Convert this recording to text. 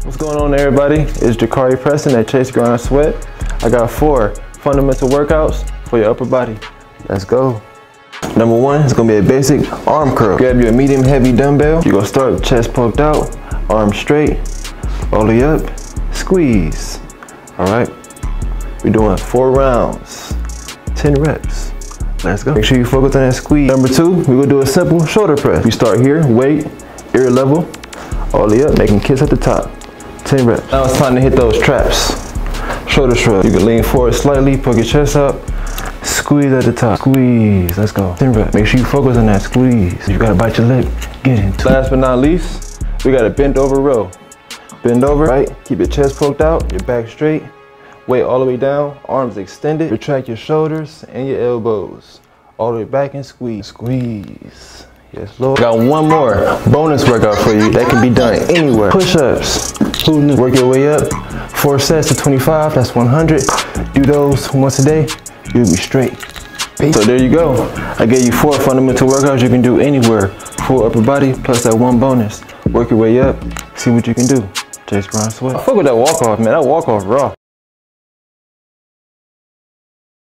What's going on, everybody? It's Jacari Preston at ChaseGrindSweat. I got 4 fundamental workouts for your upper body. Let's go. Number 1 is gonna be a basic arm curl. Grab your medium heavy dumbbell. You're gonna start with chest poked out, arms straight, all the way up, squeeze. All right, we're doing 4 rounds, 10 reps. Let's go. Make sure you focus on that squeeze. Number 2, we're gonna do a simple shoulder press. We start here, weight, ear level, all the way up, making kiss at the top. 10 reps. Now it's time to hit those traps. Shoulder shrug. You can lean forward slightly, poke your chest up, squeeze at the top. Squeeze. Let's go. 10 reps. Make sure you focus on that squeeze. You gotta bite your lip. Get into it. Last but not least, we got a bent over row. Bend over, right? Keep your chest poked out, your back straight. Weight all the way down, arms extended. Retract your shoulders and your elbows. All the way back and squeeze. Squeeze. Yes, Lord. Got one more bonus workout for you that can be done anywhere. Push-ups. Work your way up. 4 sets of 25, that's 100. Do those once a day, you'll be straight. So there you go. I gave you 4 fundamental workouts you can do anywhere. Full upper body, plus that 1 bonus. Work your way up, see what you can do. ChaseGrindSweat. I fuck with that walk-off, man. That walk-off raw.